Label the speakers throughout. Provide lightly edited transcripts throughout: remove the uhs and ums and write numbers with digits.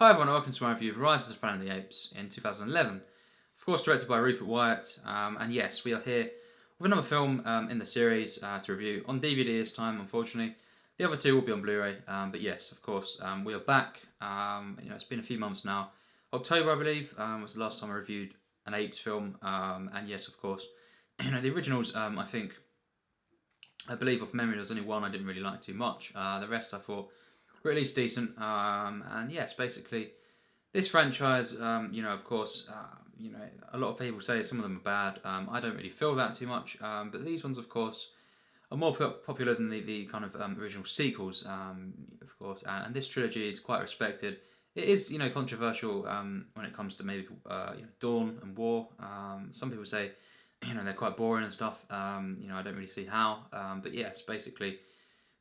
Speaker 1: Hi everyone, welcome to my review of Rise of the Planet of the Apes in 2011. Of course directed by Rupert Wyatt, and yes, we are here with another film in the series to review on DVD this time, unfortunately. The other two will be on Blu-ray, but yes, of course, we are back. It's been a few months now. October, I believe, was the last time I reviewed an Apes film, and yes, of course, the originals, I believe off memory, there's only one I didn't really like too much. The rest I thought were at least decent, and yes, basically, this franchise, of course, a lot of people say some of them are bad. I don't really feel that too much, but these ones, of course, are more popular than the kind of original sequels, of course, and this trilogy is quite respected. It is, controversial when it comes to maybe Dawn and War. Some people say, they're quite boring and stuff. I don't really see how, but yes, basically,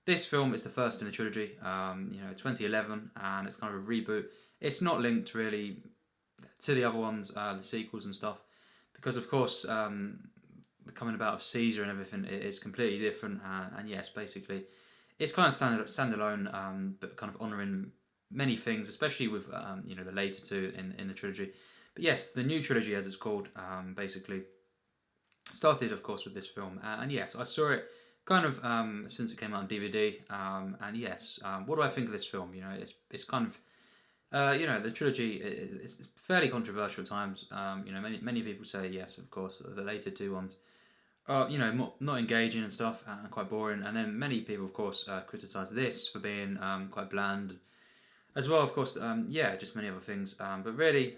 Speaker 1: this film is the first in the trilogy. 2011, and it's kind of a reboot. It's not linked really to the other ones, the sequels and stuff, because of course the coming about of Caesar and everything is completely different. And yes, basically, it's kind of standalone, but kind of honouring many things, especially with the later two in the trilogy. But yes, the new trilogy, as it's called, basically started, of course, with this film. And yes, I saw it kind of since it came out on DVD. And yes, what do I think of this film? It's kind of the trilogy is fairly controversial at times. Many people say yes, of course, the later two ones are not engaging and stuff, and quite boring. And then many people, of course, criticise this for being quite bland, as well. Of course, just many other things. But really,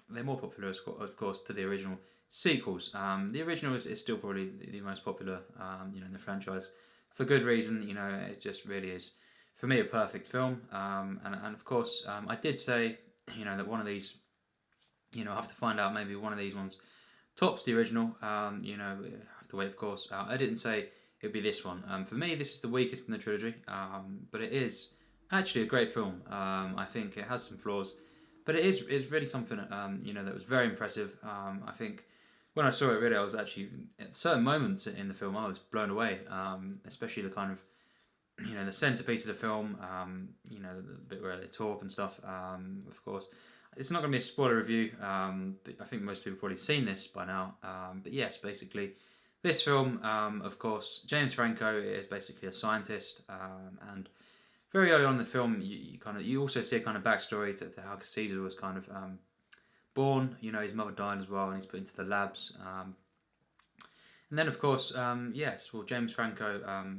Speaker 1: they're more popular, of course, to the original sequels. The original is still probably the most popular, in the franchise, for good reason. It just really is, for me, a perfect film. And of course, I did say, that one of these, I have to find out, maybe one of these ones tops the original. I have to wait, of course. I didn't say it would be this one. For me, this is the weakest in the trilogy, but it is actually a great film. I think it has some flaws, but it is really something that was very impressive. I think when I saw it, really, I was actually at certain moments in the film I was blown away, especially the kind of the centerpiece of the film, the bit where they talk and stuff. Of course, it's not going to be a spoiler review. But I think most people have probably seen this by now. But yes, basically, this film, of course, James Franco is basically a scientist, and very early on in the film, you also see a kind of backstory to how Caesar was kind of born. His mother died as well, and he's put into the labs. And then, of course, James Franco,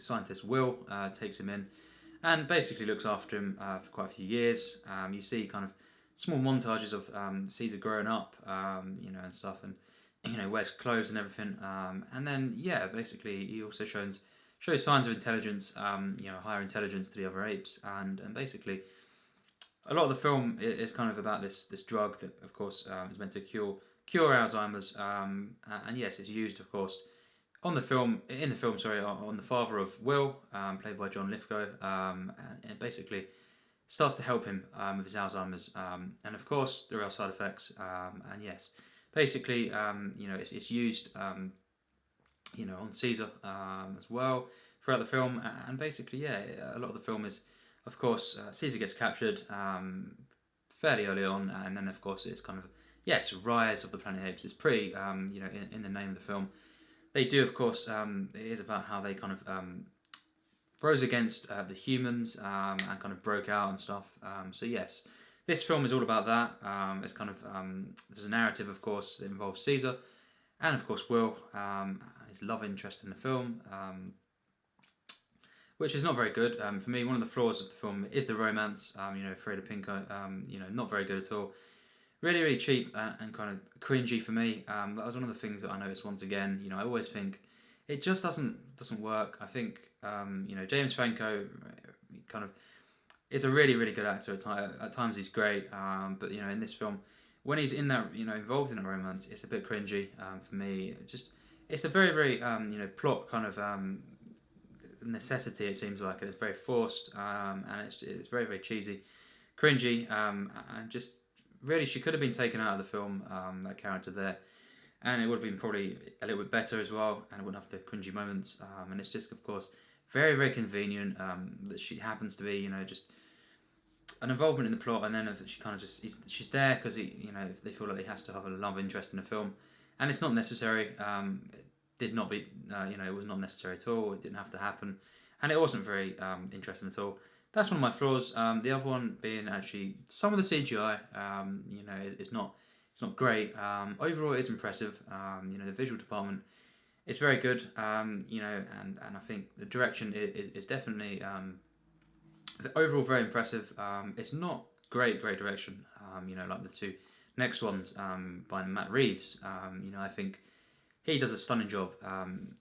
Speaker 1: scientist Will, takes him in and basically looks after him for quite a few years. You see kind of small montages of Caesar growing up, and stuff, and wears clothes and everything. And then basically he also shows signs of intelligence, higher intelligence to the other apes, and basically a lot of the film is kind of about this drug that, of course, is meant to cure Alzheimer's, and yes, it's used, of course, in the film, on the father of Will, played by Lithgow, and basically starts to help him with his Alzheimer's, and of course there are side effects, and yes, basically, it's used, on Caesar as well throughout the film, and basically, a lot of the film is, of course, Caesar gets captured fairly early on, and then of course it's kind of Rise of the Planet of the Apes. It's pretty, in the name of the film. They do, of course, it is about how they kind of rose against the humans, and kind of broke out and stuff. So yes, this film is all about that. It's kind of, there's a narrative, of course, that involves Caesar, and of course Will, and his love interest in the film, which is not very good. For me, one of the flaws of the film is the romance. Freida, Pinto, not very good at all. Really, really cheap and kind of cringy for me. That was one of the things that I noticed once again. I always think it just doesn't work. I think James Franco kind of is a really, really good actor. At times he's great, but in this film, when he's in that involved in a romance, it's a bit cringy for me. It's a very, very plot kind of necessity. It seems like it's very forced, and it's very, very cheesy, cringy, and just. Really, she could have been taken out of the film, that character there, and it would have been probably a little bit better as well, and it wouldn't have the cringy moments. And it's just, of course, very, very convenient that she happens to be, just an involvement in the plot, and then she kind of just she's there because they feel like he has to have a love interest in the film, and it's not necessary. It did not be it was not necessary at all. It didn't have to happen, and it wasn't very interesting at all. That's one of my flaws. The other one being actually some of the CGI. It's not great. Overall, it is impressive. The visual department is very good. And I think the direction is definitely. Overall, very impressive. It's not great direction. Like the two next ones by Matt Reeves. I think he does a stunning job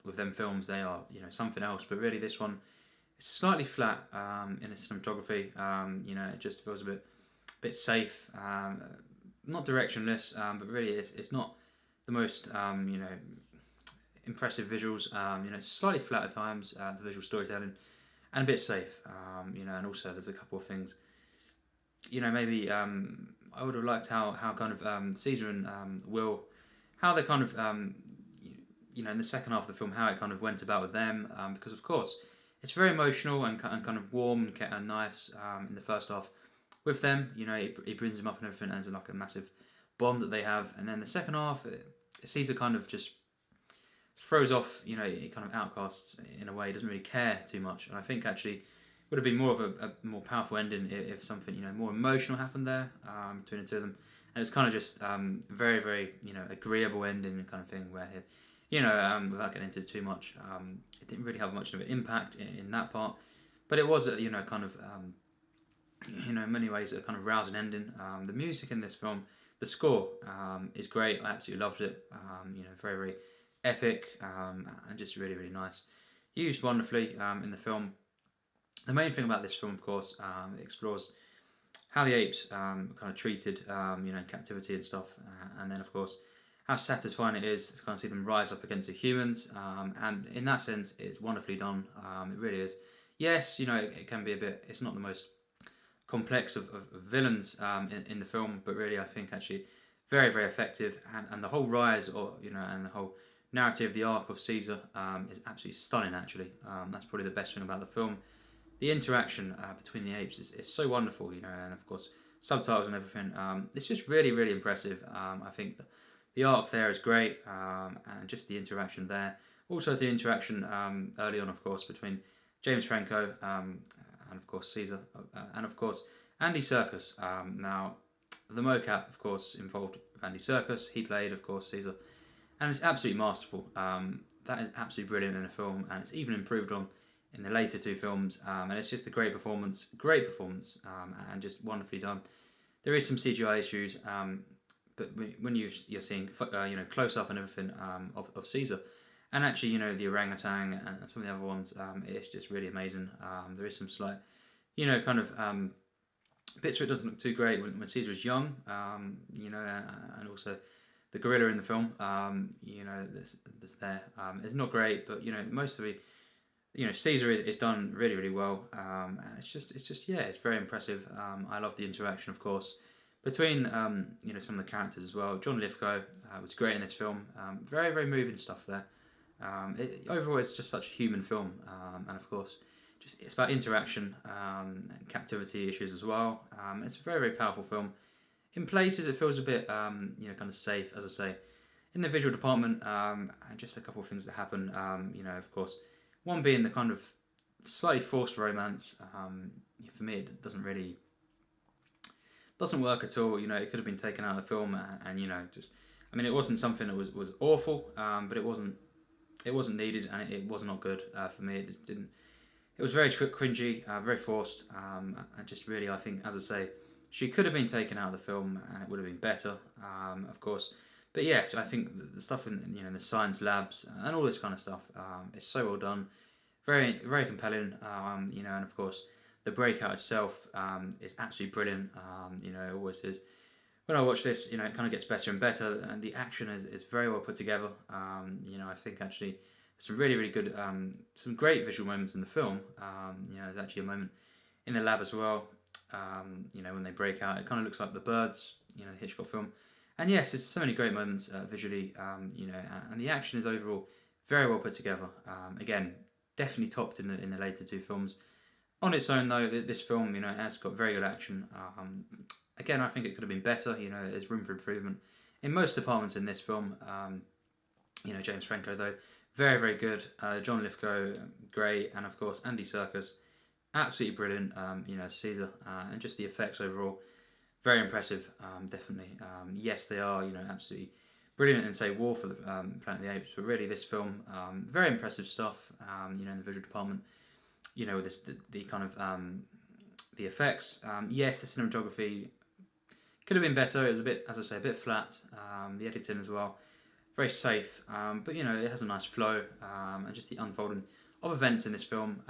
Speaker 1: with them films. They are something else. But really, this one is slightly flat in its cinematography. It just feels a bit safe. Not directionless, but really, it's not the most impressive visuals. It's slightly flat at times. The visual storytelling. And a bit safe, and also there's a couple of things, maybe I would have liked how kind of Caesar and Will, how they kind of, in the second half of the film, how it kind of went about with them, because of course it's very emotional and kind of warm and nice in the first half with them. He brings them up and everything, and there's like a massive bond that they have, and then the second half, Caesar kind of just throws off, he kind of outcasts in a way, doesn't really care too much. And I think actually it would have been more of a more powerful ending if something, more emotional happened there between the two of them. And it's kind of just very, very, agreeable ending kind of thing where, without getting into it too much, it didn't really have much of an impact in that part. But it was, kind of, in many ways a kind of rousing ending. The music in this film, the score is great. I absolutely loved it. Very, very epic and just really, really nice. Used wonderfully in the film. The main thing about this film, of course, it explores how the apes kind of treated, in captivity and stuff, and then of course how satisfying it is to kind of see them rise up against the humans. And in that sense, it's wonderfully done. It really is. Yes, it can be a bit. It's not the most complex of villains in the film, but really I think actually very, very effective, and the whole rise, and the whole narrative, the arc of Caesar is absolutely stunning. Actually, that's probably the best thing about the film. The interaction between the apes is so wonderful, and of course subtitles and everything. It's just really, really impressive. I think the arc there is great, and just the interaction there. Also the interaction early on, of course, between James Franco and of course Caesar, and of course Andy Serkis. Now the mocap, of course, involved with Andy Serkis. He played, of course, Caesar. And it's absolutely masterful. That is absolutely brilliant in the film, and it's even improved on in the later two films. And it's just a great performance, and just wonderfully done. There is some CGI issues, but when you're seeing close up and everything of Caesar, and actually the orangutan and some of the other ones, it's just really amazing. There is some slight, kind of bits where it doesn't look too great when Caesar is young, and also the gorilla in the film, that's there. It's not great, but most of it, Caesar is done really, really well, and it's just it's very impressive. I love the interaction, of course, between some of the characters as well. John Lithgow was great in this film. Very, very moving stuff there. Overall, it's just such a human film, and of course, it's about interaction and captivity issues as well. It's a very, very powerful film. In places, it feels a bit, kind of safe, as I say. In the visual department, and just a couple of things that happen, of course. One being the kind of slightly forced romance. For me, it doesn't work at all. It could have been taken out of the film, and it wasn't something that was awful, but it wasn't needed, and it was not good for me. It just didn't. It was very cringy, very forced, and just really, I think, as I say, she could have been taken out of the film, and it would have been better, of course. But yes, I think the stuff in the science labs and all this kind of stuff is so well done, very, very compelling, and of course the breakout itself is absolutely brilliant. It always is. When I watch this, it kind of gets better and better, and the action is very well put together. I think actually some really, really good, some great visual moments in the film. There's actually a moment in the lab as well. When they break out, it kind of looks like The Birds, the Hitchcock film. And yes, it's so many great moments visually, and the action is overall very well put together. Again, definitely topped in the later two films. On its own, though, this film, you know, has got very good action. Again, I think it could have been better. You know, there's room for improvement in most departments in this film. You know, James Franco, though, very, very good. John Lithgow, great. And, of course, Andy Serkis, absolutely brilliant, you know, Caesar. And just the effects overall, very impressive, definitely. Yes, they are, you know, absolutely brilliant in, say, War for the Planet of the Apes. But really, this film, very impressive stuff, you know, in the visual department. You know, this the kind of the effects. Yes, the cinematography could have been better. It was a bit, as I say, a bit flat. The editing as well, very safe. But you know, it has a nice flow, and just the unfolding of events in this film.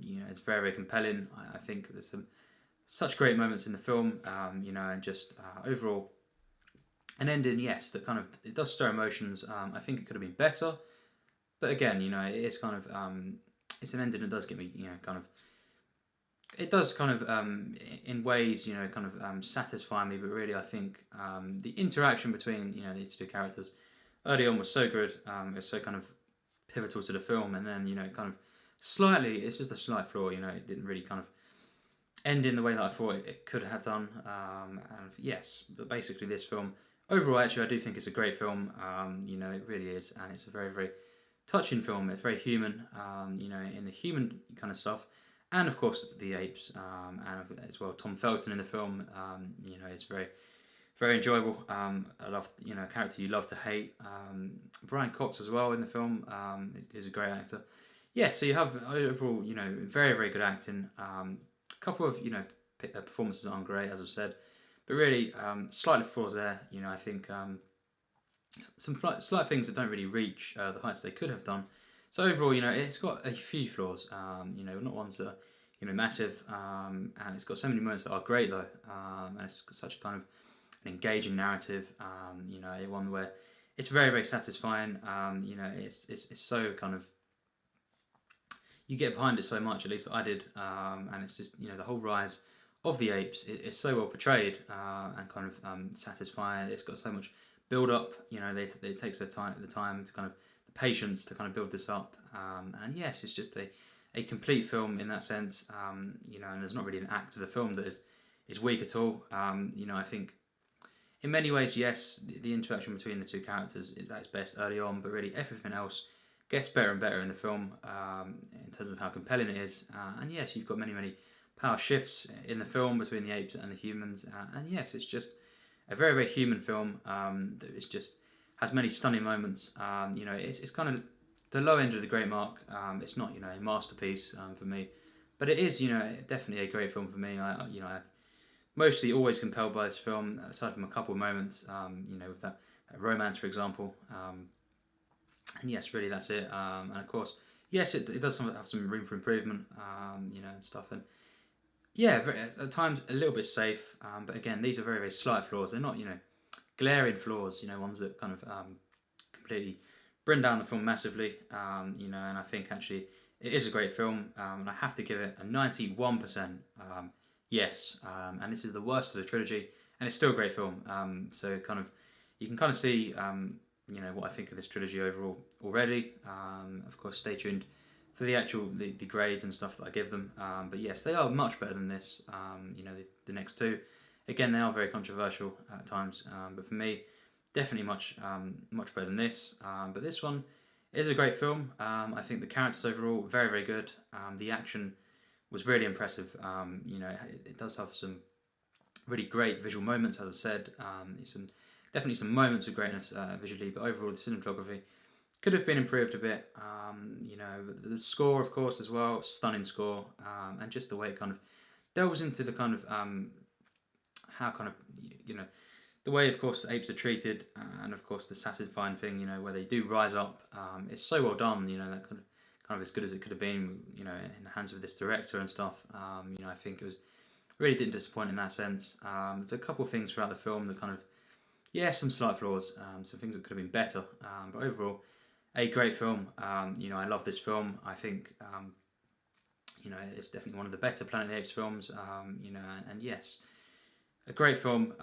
Speaker 1: You know, it's very, very compelling. I think there's such great moments in the film. You know, and just overall, an ending, yes, that kind of it does stir emotions. I think it could have been better, but again, you know, it is kind of it's an ending that does get me, you know, kind of. It does kind of, in ways, you know, kind of satisfy me. But really, I think the interaction between, you know, these two characters early on was so good. It was so kind of pivotal to the film, and then, you know, kind of slightly, it's just a slight flaw. You know, it didn't really kind of end in the way that I thought it could have done. And yes, but basically, this film overall, actually, I do think it's a great film. You know, it really is, and it's a very, very touching film. It's very human, you know, in the human kind of stuff, and of course the apes, and as well Tom Felton in the film. You know, it's very, very enjoyable. I love, you know, a character you love to hate. Brian Cox as well in the film, who's a great actor. Yeah, so you have overall, you know, very, very good acting. A couple of, you know, performances aren't great, as I've said, but really slightly flaws there. You know, I think. Some slight things that don't really reach the heights they could have done. So overall, you know, it's got a few flaws. You know, not ones that are, you know, massive, and it's got so many moments that are great though, and it's got such a kind of an engaging narrative. You know, one where it's very, very satisfying. You know, it's so kind of you get behind it so much. At least I did, and it's just, you know, the whole rise of the apes is so well portrayed, and kind of satisfying. It's got so much build up, you know, it takes the time to kind of the patience to kind of build this up, and yes, it's just a complete film in that sense. You know, and there's not really an act of the film that is weak at all. You know, I think in many ways, yes, the interaction between the two characters is at its best early on, but really everything else gets better and better in the film, in terms of how compelling it is. And yes, you've got many power shifts in the film between the apes and the humans, and yes, it's just a very, very human film that is just has many stunning moments. You know, it's kind of the low end of the great mark. It's not, you know, a masterpiece for me, but it is, you know, definitely a great film for me. You know, I'm mostly always compelled by this film, aside from a couple of moments. You know, with that romance, for example. And yes, really, that's it. And of course, yes, it does have some room for improvement. You know, and stuff. And yeah, at times a little bit safe, but again, these are very, very slight flaws. They're not, you know, glaring flaws, you know, ones that kind of completely bring down the film massively, you know, and I think actually it is a great film, and I have to give it a 91%, yes, and this is the worst of the trilogy, and it's still a great film, so kind of, you can kind of see, you know, what I think of this trilogy overall already. Of course, stay tuned for the actual the grades and stuff that I give them, but yes, they are much better than this. You know, the next two, again, they are very controversial at times, but for me, definitely much better than this. But this one is a great film. I think the characters overall very, very good. The action was really impressive. You know, it does have some really great visual moments, as I said. Definitely some moments of greatness visually, but overall the cinematography could have been improved a bit. You know, the score, of course, as well, stunning score, and just the way it kind of delves into the kind of how kind of, you know, the way, of course, the apes are treated, and of course the satisfying thing, you know, where they do rise up. It's so well done, you know, that kind of as good as it could have been, you know, in the hands of this director and stuff. You know, I think it was really didn't disappoint in that sense. There's a couple of things throughout the film that kind of, yeah, some slight flaws, some things that could have been better, but overall, a great film. You know, I love this film. I think, you know, it's definitely one of the better Planet of the Apes films. You know, and yes, a great film.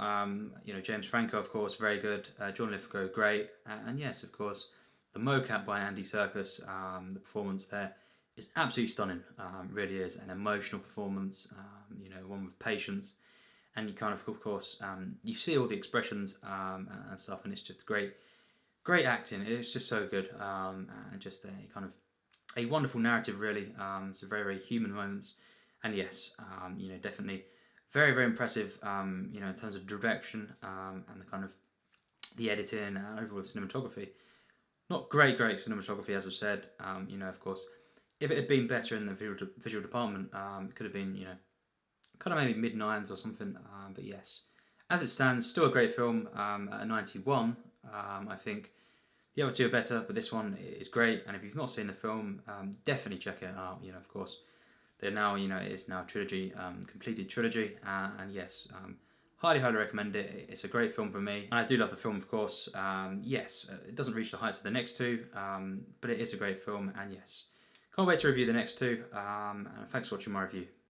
Speaker 1: You know, James Franco, of course, very good. John Lithgow, great. And yes, of course, the mocap by Andy Serkis, the performance there is absolutely stunning. Really is an emotional performance. One with patience, and you kind of course, you see all the expressions and stuff, and it's just great acting. It's just so good, and just a kind of a wonderful narrative, really. Some very human moments, and yes, definitely very impressive. In terms of direction and the kind of the editing and overall cinematography. Not great cinematography, as I've said. Of course, if it had been better in the visual department, it could have been, kind of maybe mid-nines or something. But yes, as it stands, still a great film at a 91. I think the other two are better, but this one is great. And if you've not seen the film, definitely check it out. Of course, they're now, it's now a trilogy, completed trilogy. And yes, highly recommend it. It's a great film for me. And I do love the film, of course. Yes, it doesn't reach the heights of the next two, but it is a great film. And yes, can't wait to review the next two. And thanks for watching my review.